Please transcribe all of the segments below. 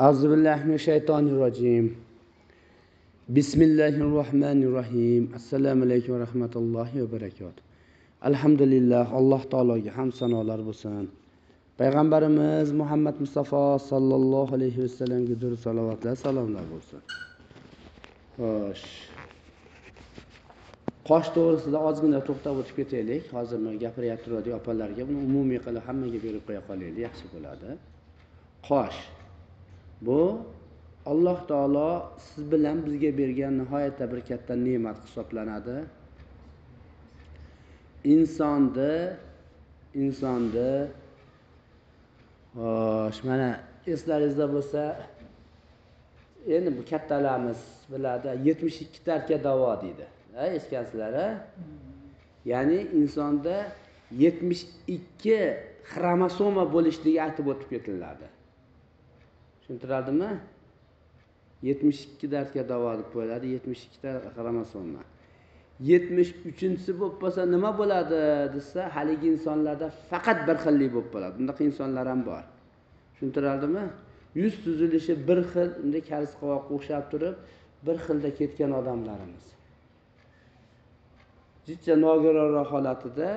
Auzubillahiminash-shaytonir-rojim. Bismillahir-rohmanir-rohim. Assalomu alaykum va rahmatullohi va barakatuh. Alhamdulillah, Alloh taologa hamd sanolar bo'lsin. Payg'ambarimiz Muhammad Mustafa sallallohu alayhi vasallamga durud salovatlar, salomlar bo'lsin. Xo'sh. Qosh to'g'risida ozgina to'xtab o'tib ketaylik. Hozir men gapirib turadigan opalarga buni umumiy qilib hammaga berib qo'ya qolaylik, yaxshi bo'ladi. Qosh bu Alloh taolo siz bilan bizga bergan nihoyatda bir katta ne'mat hisoblanadi. Insonni mana eslaringizda bo'lsa, endi bu kattalarimiz biladi, 72 tarka davo deydi. Eshitgansizlar, a? Ya'ni insonda 72 xromosoma bo'lishligi aytib o'tib ketiladi. Tushuntiradimi? 72 dartga davo deb qo'yiladi, 72 ta xromosoma. 73-si bo'lib qolsa nima bo'ladi desa, haligi insonlarda faqat bir xillik bo'lib qoladi. Bunday insonlar ham bor. Tushuntiradimi? Yuz tuzilishi bir xil, unday karis qovoqqa o'xshab turib, bir xilda ketgan odamlarimiz. Jicha nogironroq holatida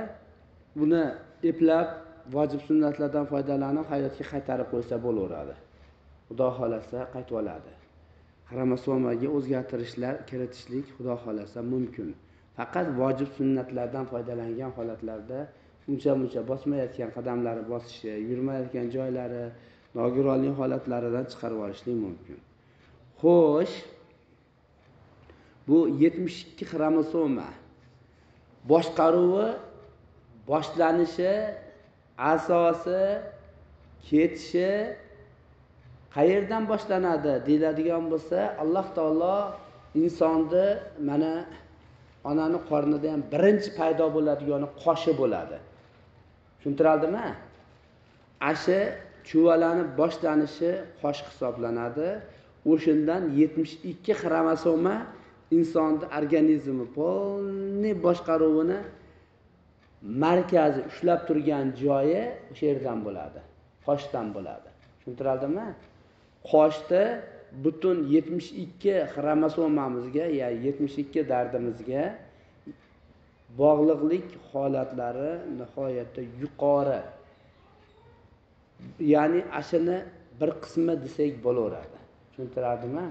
buni eplab, vojib sunnatlardan foydalanib hayotga qaytarib qo'ysa bo'laveradi. Xudo xolasa qaytib oladi. Xromosomaga o'zgartirishlar kiritishlik Xudo xolasa mumkin. Faqat vojib sunnatlardan foydalangan holatlarda uncha bosmayotgan qadamlari bosishi, yurmayotgan joylari, nogironlik holatlaridan chiqarib olishlik mumkin. Xo'sh, bu 72 xromosoma boshqaruvi, boshlanishi, asosi, ketishi qayerdan boshlanadi deyiladigan bo'lsa, Alloh taolo insonni mana onani qornida ham birinchi paydo bo'ladigan qoshi bo'ladi. Tushuntiradimi? Ashi chuvalanib boshlanishi qosh hisoblanadi. O'shandan 72 xromosoma insonning organizmi polni boshqaruvini markazi ushlab turgan joyi o'sha yerdan bo'ladi. Qoshdan bo'ladi. Tushuntiradimi? Qoshda butun 72 xromosomamizga, ya'ni 72 dardimizga bog'liqlik holatlari nihoyatda yuqori. Ya'ni ashini bir qismi desak bo'laveradi. Tushuntiradimi?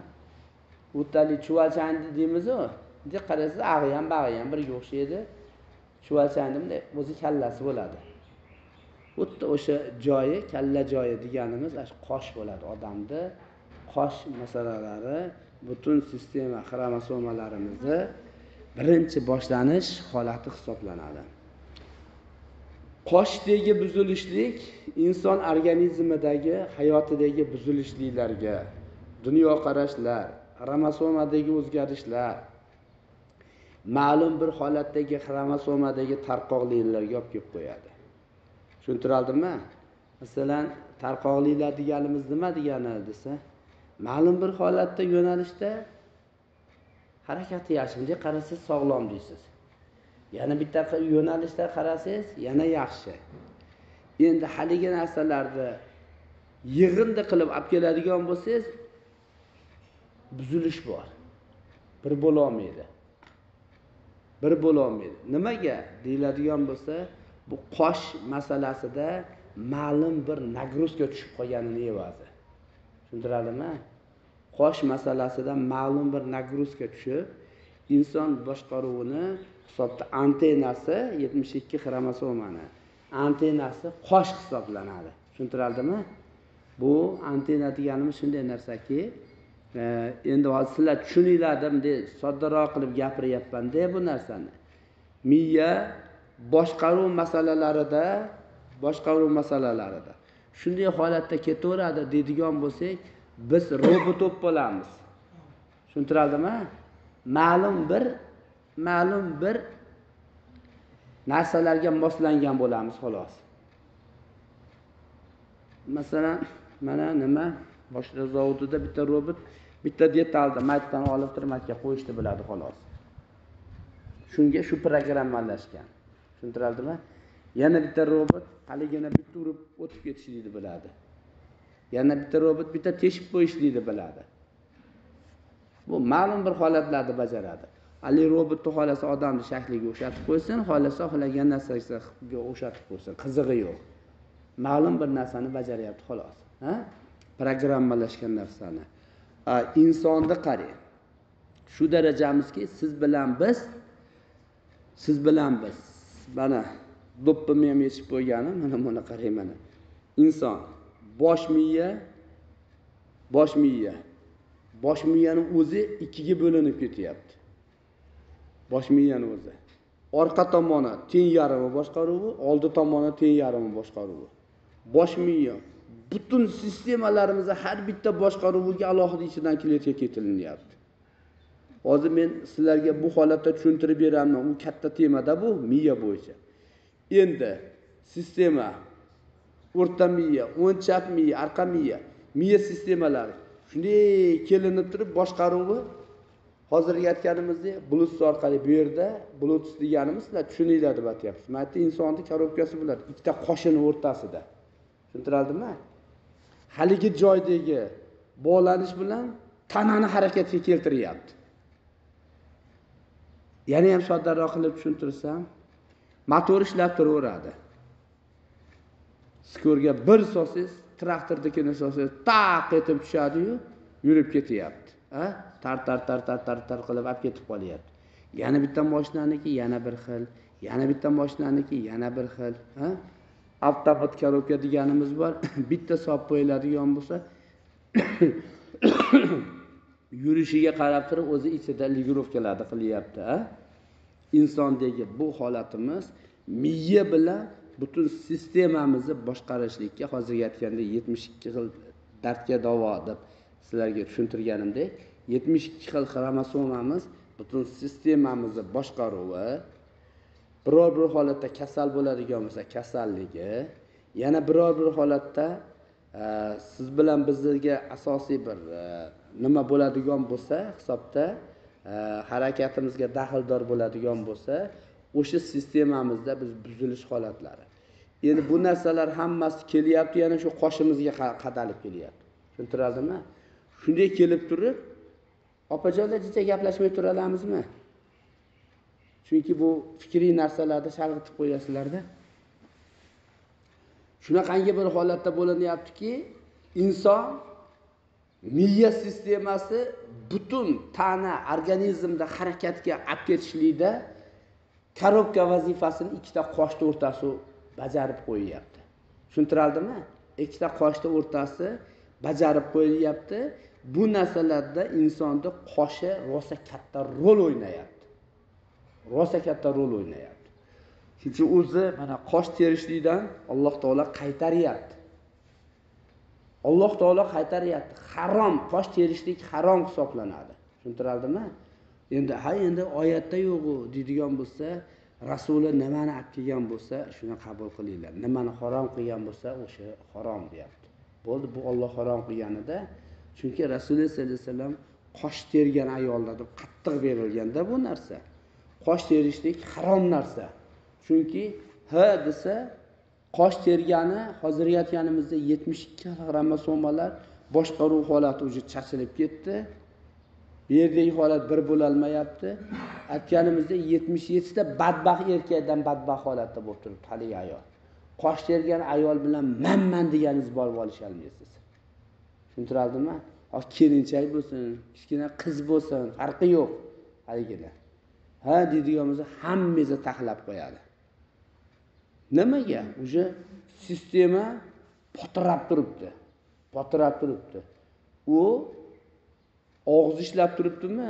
O'tali chuvalchandi deymiz-ku. Bunday qarasiz, ag'i ham, bag'i ham birga o'xshaydi. Chuvalchandi bunday o'zi kallasi bo'ladi. Xuddi o'sha joyi, kalla joyi deganimiz qosh bo'ladi odamda. Qosh masalalari butun sistema xromosomalarimizni birinchi boshlanish holati hisoblanadi. Qoshdagi buzilishlik inson organizmidagi hayotidagi buzilishliklarga, dunyoqarashlar, xromosomadagi o'zgarishlar, ma'lum bir holatdagi xromosomadagi tarqoqliklarga olib kelib qo'yadi. Tushuntiradimi? Masalan, tarqoqliklar deganimiz nima degani desa, ma'lum bir holatda yo'nalishda harakati yaxshi, bunday qarasangiz sog'lom deysiz. Yana bitta yo'nalishda qarasangiz, yana yaxshi. Endi haligi narsalarni yig'inda qilib olib keladigan bo'lsangiz, buzilish bor. Bir bo'la olmaydi. Nimaga deyiladigan bo'lsa, bu qosh masalasida ma'lum bir nagruzka tushib qolganini evazi. Tushuntiradimi? Qosh masalasida ma'lum bir nagruzka tushib, inson boshqaruvini hisobda antennasi 72 xromosomani antennasi qosh hisoblanadi. Tushuntiradimi? Bu antenna deganimiz shunday narsaki, endi hozir sizlar tushuninglar deb soddaroq qilib gapiryapman-da bu narsani. Miya boshqaruv masalalarida shunday holatda ketaveradi deydigan bo'lsak, biz robot bo'lamiz. Tushuntiradimi? Ma'lum bir narsalarga moslangan bo'lamiz xolos. Masalan, mana nima boshqa zavodida bitta robot bitta detalni maytdan olib turmakka qo'yishni biladi xolos. Shunga shu programmalashgan. Tushuntiradimi? Yana bitta robot haligini bitta urib o'tib ketishni biladi. Yana bitta robot bitta teshib qo'yishlikni biladi. Bu ma'lum bir holatlarda bajaradi. Ali robotni xolasa odamning shakliga o'xshatib qo'ysin, xolasa xohlagan narsaga o'xshatib qo'ysin, qizig'i yo'q. Ma'lum bir narsani bajaryapti xolos. Ha? Programmalashgan narsani. Insonni qarang. Shu darajamizki, siz bilan biz. Mana do'ppimni ham yechib qo'yganim, mana qarang mana. Inson bosh miyani o'zi ikkiga bo'linib ketyapti. Bosh miyani o'zi. Orqa tomoni teng yarimi boshqaruvi, oldi tomoni teng yarimi boshqaruvi. Bosh miya butun sistemalarimizni har bitta boshqaruviga alohida ichidan kletga keltirilyapti. Hozir men sizlarga bu holatda tushuntirib beraman. U katta temada bu miya bo'yicha. Endi sistema o'rta miya, o'ng chap miya, arqa miya sistemalari shunday kelinib turib boshqaruvi hozirgi aytganimizdek Bluetooth orqali bu yerda Bluetooth deganimiz sizlar tushuninglar deb aytyapmiz. Mana insonning korobkasi bo'ladi, ikkita qoshini o'rtasida. Tushuntiradimi? Haligi joydagi bog'lanish bilan tanani harakatga keltiryapti. Yana ham soddaroq qilib tushuntirsam, motor ishlab turaveradi. Skorga bir so'siz, traktornikini so'siz taq etib tushadi-yu, yurib ketyapti. Ha? Tar qilib olib ketib qolyapti. Yana bitta mashinaniki yana bir xil, yana bitta mashinaniki yana bir xil, ha? Avtomat korobka deganimiz bor. Bitta solib qo'yiladigan bo'lsa, yurishiga qarab turib o'zi ichida ligirovkalarni qilyapti, ha? Insondagi bu holatimiz miya bilan butun sistemamizni boshqarishlikka hozirga aytganda 72 xil dardga davo deb sizlarga tushuntirganimdek 72 xil xromosomamiz butun sistemamizni boshqaruvi, biror bir holatda kasal bo'ladigan bo'lsa kasalligi, yana biror bir holatda siz bilan bizga asosiy bir nima bo'ladigan bo'lsa hisobda harakatimizga daxldor bo'ladigan bo'lsa, o'sha sistemamizda biz buzilish holatlari. Endi bu narsalar hammasi kelyapti, yana shu qoshimizga qadalib kelyapti. Tushuntiradimi? Shunday kelib turib, opajonlarcha gaplashmay tura olamizmi? Chunki bu fikriy narsalarni chalg'itib qo'yasizlarda. Shunaqangi bir holatda bo'linyaptiki, inson miya sistemasi butun tana organizmda harakatga olib ketishlikda korobka vazifasini ikkita qoshni o'rtasi bajarib qo'yyapti. Tushuntiradimi? Ikkita qoshni o'rtasi bajarib qo'yilyapti. Bu narsalarda insonning qoshi rosa katta rol o'ynayapti. Chunki o'zi mana qosh terishlikdan Alloh taolo qaytaryapti. Harom, qosh terishlik harom hisoblanadi. Tushuntiradimi? Endi oyatda yo'q-u deydigan bo'lsa, Rasuli nimani olib kelgan bo'lsa, shuni qabul qilinglar. Nimani harom qilgan bo'lsa, o'sha harom deyapti. Bo'ldi, bu Alloh harom qilganida, chunki Rasululloh sollallohu alayhi vasallam qosh tergan ayollarga qattiq berilganda bu narsa. Qosh terishlik harom narsa. Chunki desa qosh tergani hozirgi aytganimizda 72 xromosomalar boshqaruv holati o'zi chachilib ketdi. Bu yerdagi holat bir bo'la olmayapti. Aytganimizda 77 ta badbaxt erkakdan badbaxt holatda bo'lib turibdi haligi ayol. Qosh tergan ayol bilan man deganingiz borib olisha olmaysiz. Tushuntiradimi? Kelinchak bo'lsin, kichkina qiz bo'lsin, farqi yo'q haligilar. Deydiganimizda hammangizni taxlab qo'yadi. Nimaga? O'sha sistema potirab turibdi. U og'iz ishlab turibdimi?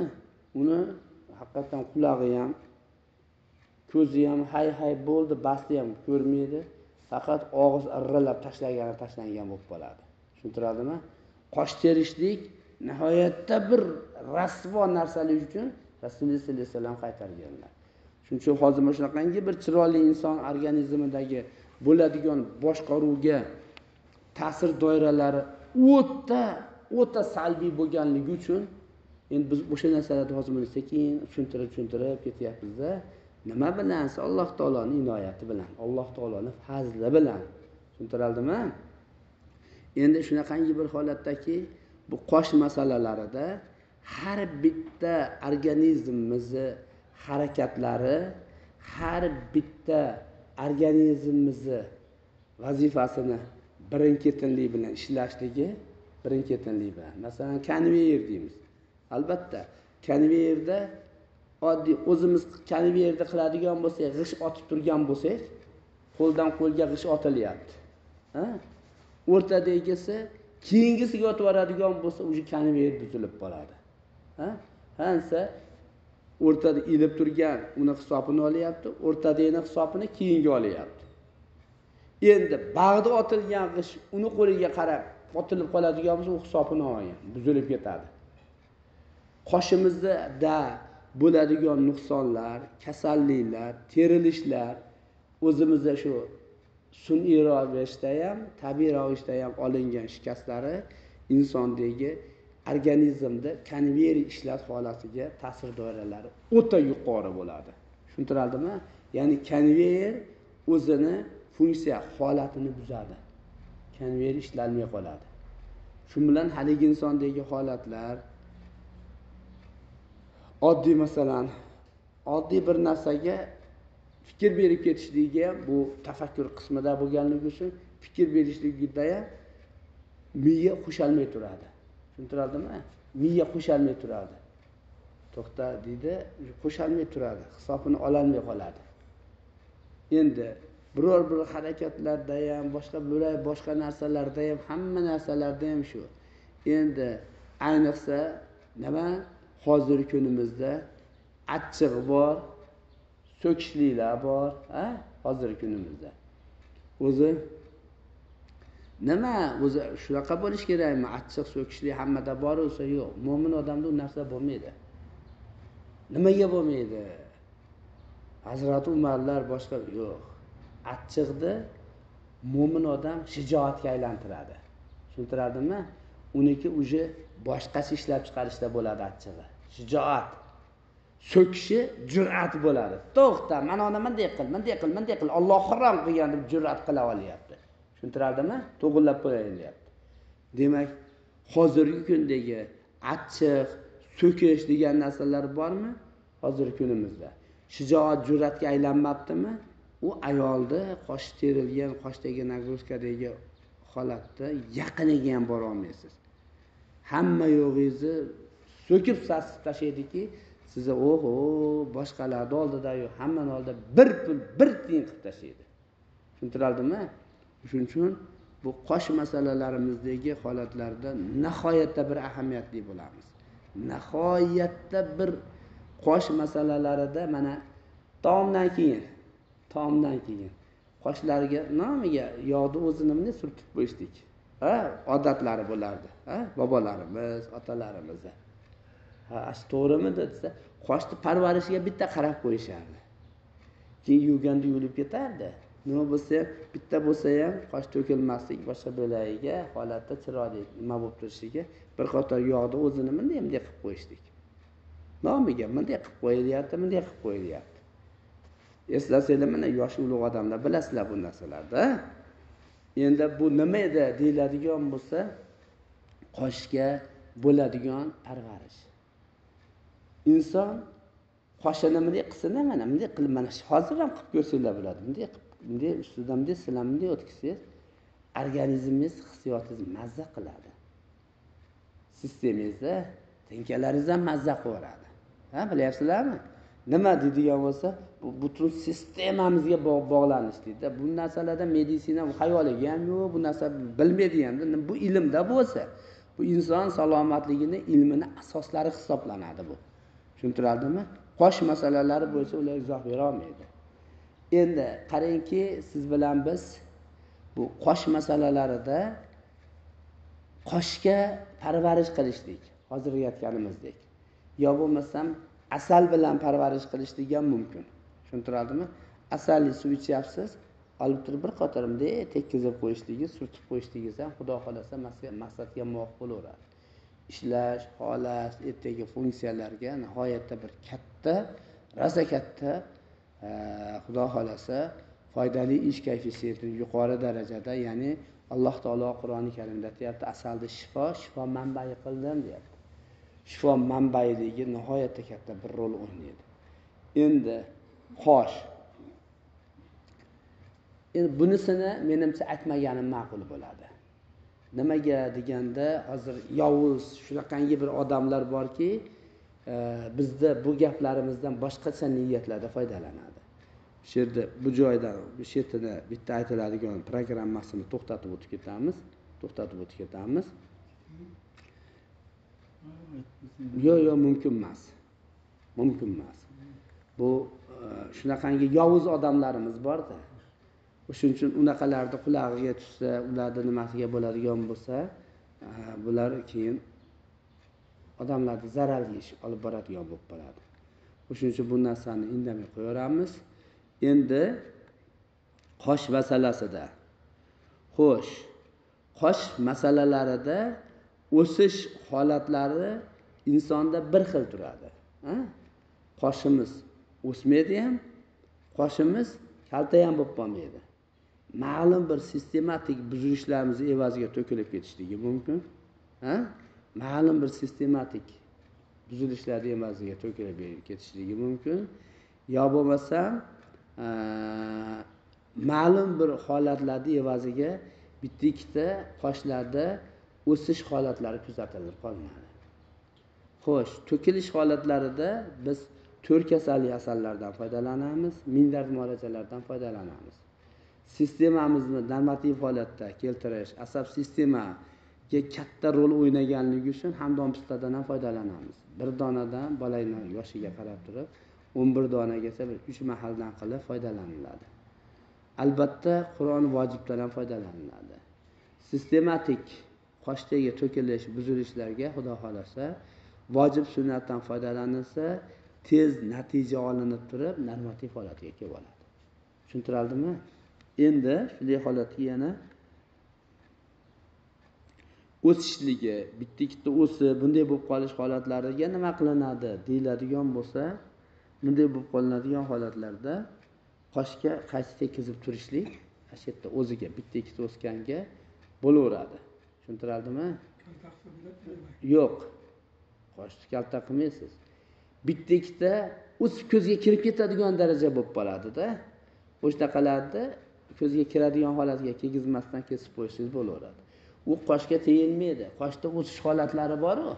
Uni haqiqatan qulog'i ham, ko'zi ham hay bo'ldi, basti ham ko'rmaydi. Faqat og'iz irrilab tashlangan bo'lib qoladi. Tushuntiradimi? Qosh terishlik nihoyatda bir rasvo narsalik uchun Rasululloh sollallohu alayhi vasallam qaytarganlar. Shuning uchun hozir mana shunaqangi bir chiroyli inson organizmidagi bo'ladigan boshqaruvga ta'sir doiralari o'ta salbiy bo'lganligi uchun endi biz o'sha narsalarni hozir mana sekin tushuntirib ketyapmiz-da. Nima bilan? Alloh taoloning inoyati bilan, Alloh taoloning fazli bilan. Tushuntiradimi? Endi shunaqangi bir holatdaki, bu qosh masalalarida har bitta organizmimizni harakatlari, har bitta organizmimizni vazifasini birin-ketinlik bilan ishlashligi, birin-ketinlik bilan. Masalan, konveyer deymiz. Albatta, konveyerda oddiy o'zimiz konveyerda qiladigan bo'lsak, g'ish otib turgan bo'lsak, qo'ldan qo'lga g'ish otilyapti. Ha? O'rtadagisi keyingisiga o'tib boradigan bo'lsa, o'sha konveyer buzilib qoladi. Ha? Hansa o'rtada ilib turgan uni hisobini olyapti, o'rtadagi hisobini keyinga olyapti. Endi bag'da otilgan g'ish uni qo'liga qarab otilib qoladigan bo'lsa, u hisobini olgan, buzilib ketadi. Qoshimizda bo'ladigan nuqsonlar, kasalliklar, terilishlar o'zimizda shu sun'iy ravishda ham, tabiiy ravishda ham olingan shikastlari insondagi organizmda konveyer ishlash holatiga ta'sir doiralari o'ta yuqori bo'ladi. Tushuntiradimi? Ya'ni konveyer o'zini funksiya holatini buzadi. Konveyer ishlanmay qoladi. Shu bilan haligi insondagi holatlar oddiy, masalan, oddiy bir narsaga fikr berib ketishligiga ham, bu tafakkur qismida bo'lganligi uchun fikr berishligida ham miya qo'shalmay turadi. Tushuntiradimi? Miya qo'shalmay turadi. To'xta deydi, qo'shalmay turadi, hisobini ololmay qoladi. Endi biror bir harakatlarda ham, boshqa narsalarda ham, hamma narsalarda ham shu. Endi ayniqsa nima? Hozirgi kunimizda achchiq bor, so'kishliklar bor, ha? Hozirgi kunimizda. O'zi nima? O'zi shunaqa bo'lish kerakmi? Achchiq, so'kishlik hammada bor bo'lsa, yo'q. Mo'min odamda u narsa bo'lmaydi. Nimaga bo'lmaydi? Hazrat Umarlar boshqa yo'q. Achchiqni mo'min odam shijoatga aylantiradi. Tushuntiradimi? Uniki uje boshqasi ishlab chiqarishda bo'ladi achchig'i. Shijoat. So'kishi jur'at bo'ladi. To'xta, mana uni bunday qil. Alloh harom qilgan deb jur'at qila olyapti. Tushuntiradimi? To'g'rilab qo'yaylik deyapti. Demak, hozirgi kundagi achchiq, so'kish degan narsalar bormi? Hozirgi kunimizda. Shijoat jur'atga aylanmabdimi? U ayolda qoshi terilgan, qoshdagi nagruzkadagi holatda yaqiniga ham bora olmaysiz. Hamma yo'g'ingizni so'kib sasib tashlaydiki, sizni oho, boshqalarning oldida yo'q, hammaning oldida bir pul, bir tiyin qilib tashlaydi. Tushuntiradimi? Shuning uchun bu qosh masalalarimizdagi holatlarda nihoyatda bir ahamiyatli bo'lamiz. Nihoyatda bir qosh masalalarida mana taomdan keyin qoshlariga nomiga yog'ni o'zini bunday surtib qo'yishdik. Ha, odatlari bo'lardi. Ha, bobolarimiz, otalarimiz. Ha, to'g'rimi desa, qoshni parvarishiga bitta qarab qo'yishardi. Keyin yuvganda yuvilib ketardi. Nima bo'lsa, bitta bo'lsa ham qosh to'kilmaslik, boshqa bo'lagiga holatda chiroyli nima bo'lib turishiga bir qator yog'ni o'zini bunday qilib qo'yishdik. Nomiga bunday qilib qo'yilyapti. Eslasanglar, mana yosh ulug' odamlar bilasizlar bu narsalarda. Endi bu nima edi deyiladigan bo'lsa, qoshga bo'ladigan parvarish. Inson qoshini bunday qilsa, mana bunday qilib, mana hozir ham qilib ko'rsanglar bo'ladi. Bunday ustidan bunday silam bunday o'tkazsangiz, organizmingiz, hissiyotingiz mazza qiladi. Sistemangizda tinkalaringiz ham mazza qilaveradi. Ha, bilyapsizlarmi? Nima deydigan bo'lsa, bu butun sistemamizga bog'lanishlikda. Bu narsalarda meditsina xayoliga ham yo'q, bu narsa bilmaydi ham. Bu ilmda bo'lsa, bu inson salomatligini ilmini asoslari hisoblanadi bu. Tushuntiradimi? Qosh masalalari bo'yicha ular izoh bera olmaydi. Endi qarangki, siz bilan biz bu qosh masalalarida qoshga parvarish qilishlik, hozir aytganimizdek. Yo bo'lmasam asal bilan parvarish qilishlik ham mumkin. Tushuntiradimi? Asalli suv ichyapsiz, olib turib bir qator bunday tekkizib qo'yishligi, surtib qo'yishligingiz ham xudo xolasa maqsadga muvofiq bo'laveradi. Ishlash, xohlash, ertaga funksiyalarga nihoyatda bir katta, rosa katta xudo xolasa foydali ish kayfiyati yuqori darajada, ya'ni alloh taolo Qur'oni karimda aytyapti, asalni shifo manbai qildim deyapti. Shifo manbaidagi nihoyatda katta bir rol o'ynaydi. Endi xo'sh, endi bunisini menimcha aytmaganim ma'qul bo'ladi. Nimaga deganda, hozir yovuz shunaqangi bir odamlar borki, bizda bu gaplarimizdan boshqacha niyatlarda foydalanadi. Shu yerda bu joydan bu shetini bitta aytiladigan programmasini to'xtatib o'tib ketamiz. Yo'q, mumkin emas. Bu shunaqangi yovuz odamlarimiz bor-da. O'shuning uchun unaqalarni qulog'iga tushsa, ularning nimasiga bo'ladigan bo'lsa, bular keyin odamlarga zararli ish olib boradigan bo'lib qoladi. O'shuning uchun bu narsani indamay qo'yamiz. Endi qosh masalasida. Xo'sh, qosh masalalarida o'sish holatlari insonda bir xil turadi. Qoshimiz o'smaydi ham, qoshimiz kalta ham bo'lib qolmaydi. Ma'lum bir sistematik buzilishlarimiz evaziga to'kilib ketishligi mumkin. Ma'lum bir sistematik buzilishlar evaziga to'kilib ketishligi mumkin. Yo bo'lmasa ma'lum bir holatlarning evaziga bitta-ikkita qoshlarda o'sish holatlari kuzatilib qolinadi. Xo'sh, to'kilish holatlarida biz to'r kasallik asallardan foydalanamiz, mindar muolajalardan foydalanamiz. Sistemamizni normativ holatda keltirish, asab sistemaga katta rol o'ynaganligi uchun hamdon pistadan ham foydalanamiz. Bir donadan bolaning yoshiga qarab turib 11 donagacha 3 mahaldan qilib foydalaniladi. Albatta, Qur'on vojibdan ham foydalaniladi. Sistematik qoshdagi to'kilish, buzilishlarga xudo xolasa vojib sunnatdan foydalanilsa, tez natija olinib turib, normativ holatga kelib oladi. Tushuntirildimi? Endi shunday holatga yana o'sishligi, bitta-ikkita o'sib, bunday bo'lib qolish holatlariga nima qilinadi deyiladigan bo'lsa, bunday bo'lib qolinadigan holatlarda qoshga qaysi tekizib turishlik, shu yerda o'ziga bitta-ikkita o'sganga bo'laveradi. Tushuntirildimi? Yo'q. Qoshni kalta qilmaysiz. Bitta-ikkita o'sib ko'zga kirib ketadigan daraja bo'lib qoladi-da. O'shnaqalarda ko'zga kiradigan holatga tegizmasdan kesib qo'yishingiz bo'laveradi. U qoshga tegilmaydi. Qoshda o'sish holatlari bor-ku.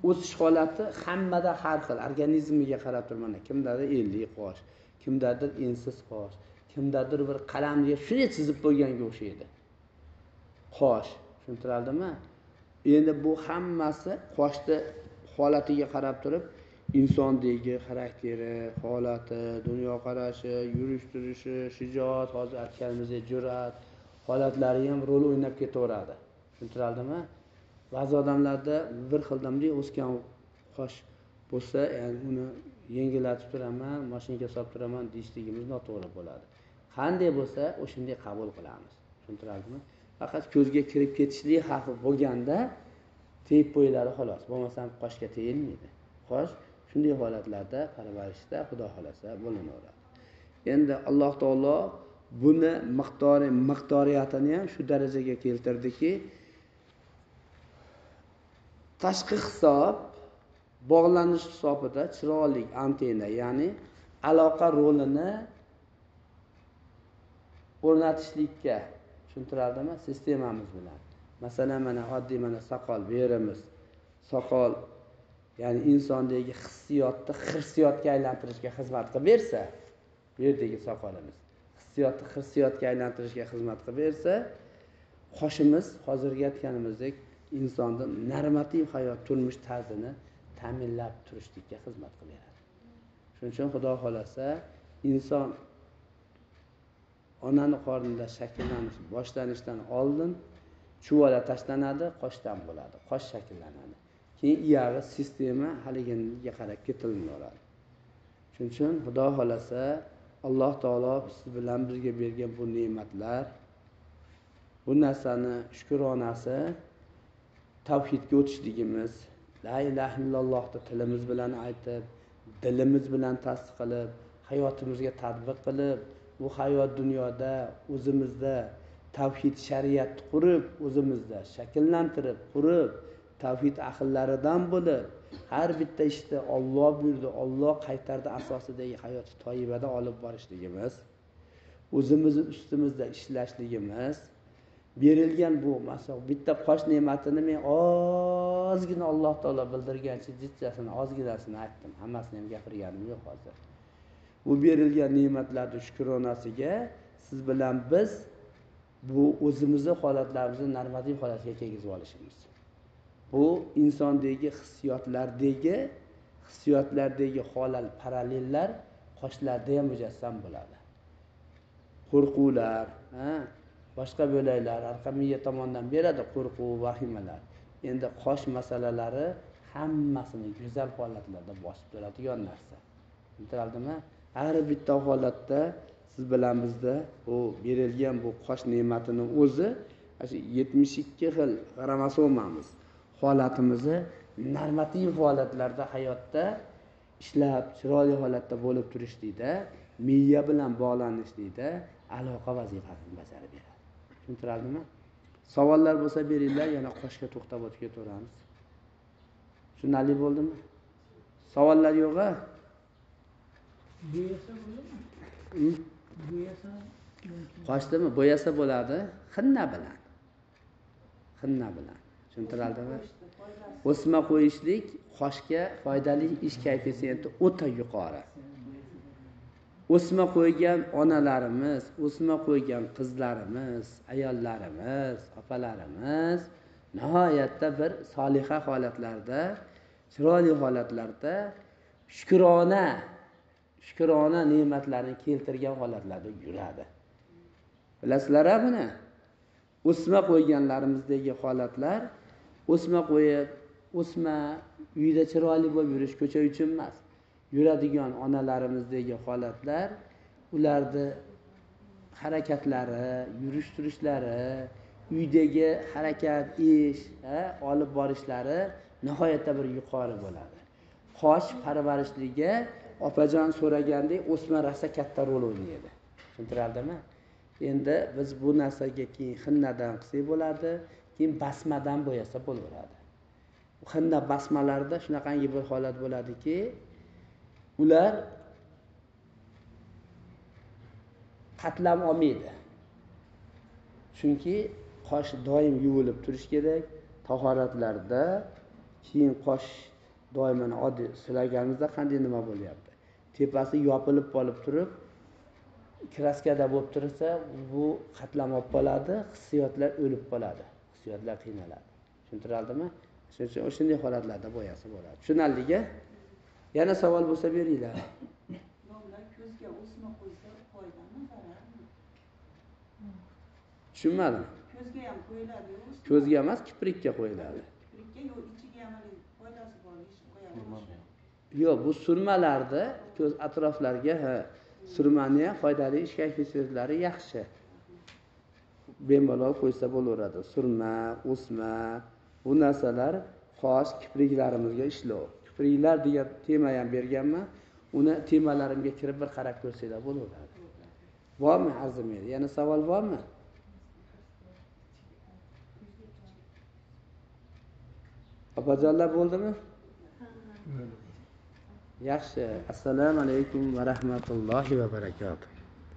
O'sish holati hammada har xil, organizmiga qarab turib, mana kimdadir 50 qosh, kimdadir ensiz qosh, kimdadir bir qalamga shunday chizib qo'yganga o'xshaydi. Qosh, tushuntirildimi? Endi bu hammasi qoshda holatiga qarab turib, insondagi xarakteri, holati, dunyoqarashi, yurish-turishi, shijoat, hozir aytganimizdek jur'at holatlari ham rol o'ynab ketaveradi. Tushuntirildimi? Ba'zi odamlarda bir xildan bunday o'sgan qosh bo'lsa, ya'ni uni yengillatib turaman, mashinaga solib turaman deyishligimiz noto'g'ri bo'ladi. Qanday bo'lsa, o'shunday qabul qilamiz. Tushuntirildimi? Faqat ko'zga kirib ketishlik xavfi bo'lganda tegib qo'yiladi xolos. Bo'lmasam qoshga tegilmaydi. Qosh shunday holatlarda parvarishda xudo xolasa bo'linaveradi. Endi Alloh taolo buni miqdoriyatini ham shu darajaga keltirdiki, tashqi hisob bog'lanish hisobida chiroyli antena, ya'ni aloqa rolini o'rnatishlikka, tushuntiradimi, sistemamiz bilan. Masalan, mana oddiy mana soqol beramiz. Soqol ya'ni insondagi hissiyotni hirsiyotga aylantirishga xizmat qilib bersa, bu yerdagi soqolimiz hissiyotni hirsiyotga aylantirishga xizmat qilib bersa, qoshimiz hozirgi aytganimizdek insonning normativ hayot turmush tarzini ta'minlab turishlikka xizmat qilib beradi. Shuning uchun xudo xolasa inson onaning qornida shakllanish boshlanishdan oldin chuvola tashlanadi, qoshdan bo'ladi, qosh shakllanadi. Keyin iyag'i sistema haligiga qarab ketilaveradi. Shuning uchun xudo xolasa Alloh taolo siz bilan bizga bergan bu ne'matlar, bu narsani shukronasi tavhidga o'tishligimiz, la ilaha illallohni tilimiz bilan aytib, dilimiz bilan tasdiq qilib, hayotimizga tatbiq qilib, bu hayot dunyoda o'zimizda tavhid shariat qurib, o'zimizda shakllantirib, qurib, tavhid ahllaridan bo'lib, har bitta ishda Alloh buyurdi, Alloh qaytardi asosidagi hayoti toyibada olib borishligimiz, o'zimizni ustimizda ishlashligimiz, berilgan bu masoq bitta qosh ne'matini men ozgina Alloh taolo bildirgancha jichchasini ozginasini aytdim, hammasini ham gapirganim yo'q hozir. Bu berilgan ne'matlarning shukronasiga siz bilan biz bu o'zimizning holatlarimizni normativ holatga kelgizib olishimiz. Bu insondagi hissiyotlardagi holal parallellar qoshlarda ham mujassam bo'ladi. Qo'rquvlar, boshqa bo'laklar, arqamiya tomonidan beradi qo'rquv, vahimalar. Endi qosh masalalari hammasini go'zal holatlarda bosib turadigan narsa. Tushuntirdimi? Har bitta holatda siz bilan bizda bu berilgan bu qosh ne'matining o'zi 72 xil xromosommamiz holatimizni normativ holatlarda hayotda ishlab chiroyli holatda bo'lib turishlikda, miya bilan bog'lanishlikda aloqa vazifasini bajarib beradi. Tushuntirdimi? Savollar bo'lsa beringlar, yana qoshga to'xtab o'tib ketaveramiz. Tushunarli bo'ldimi? Savollar yo'q-a? Bo'yasa bo'ladimi? Bo'yasa Qoshdimi? Bo'yasa bo'ladi, xinna bilan. Xinna bilan. Tushuntirdimi? O'sma qo'yishlik qoshga foydali ish koeffitsiyenti o'ta yuqori. O'sma qo'ygan onalarimiz, o'sma qo'ygan qizlarimiz, ayollarimiz, opalarimiz nihoyatda bir soliha holatlarda, chiroyli holatlarda shukrona ne'matlarni keltirgan holatlarda yuradi. Bilasizlar-a buni? O'sma qo'yganlarimizdagi holatlar, o'sma qo'yib, o'sma uyda chiroyli bo'lib yurish ko'cha uchun emas. Yuradigan onalarimizdagi holatlar, ularni harakatlari, yurish-turishlari, uydagi harakat, ish, olib borishlari nihoyatda bir yuqori bo'ladi. Qosh parvarishligiga opajon so'ragandek o'sma rosa katta rol o'ynaydi. Tushuntirdimi? Endi biz bu narsaga keyin xinnadan qilsak bo'ladi, keyin basmadan bo'yasa bo'laveradi. Xinna basmalarda shunaqangi bir holat bo'ladiki, ular qatlam olmaydi. Chunki qosh doim yuvilib turish kerak. Tahoratlarda keyin qosh doimini oddiy silaganimizda qanday nima bo'lyapti? Tepasi yopilib qolib turib, kraskada bo'lib tursa, bu qatlam olib qoladi, hissiyotlar o'lib qoladi, hissiyotlar qiynaladi. Tushuntirdimi? Shuning uchun o'shanday holatlarda bo'yasa bo'ladi. Tushunarliga? Yana savol bo'lsa beringlar. Ular ko'zga o'sma qo'ysa foydami, zararmi? Tushunmadim. Ko'zga ham qo'yiladi. Ko'zga emas, kiprikka qo'yiladi. Kiprikka yo'q, ichiga ham foydasi bor, ish qo'yadi. Yo'q, bu surmalarda ko'z atroflariga surmani foydali ish koeffitsiyentlari yaxshi. Bemalol qo'ysa bo'laveradi. Surma, o'sma, bu narsalar qosh, kipriklarimizga ishlov. Kipriklar degan tema ham berganman. Uni temalarimga kirib bir qarab ko'rsanglar bo'laveradi. Bormi arzimaydi? Yana savol bormi? Opajonlar bo'ldimi? Yaxshi. Assalomu alaykum va rahmatullohi va barakatuh.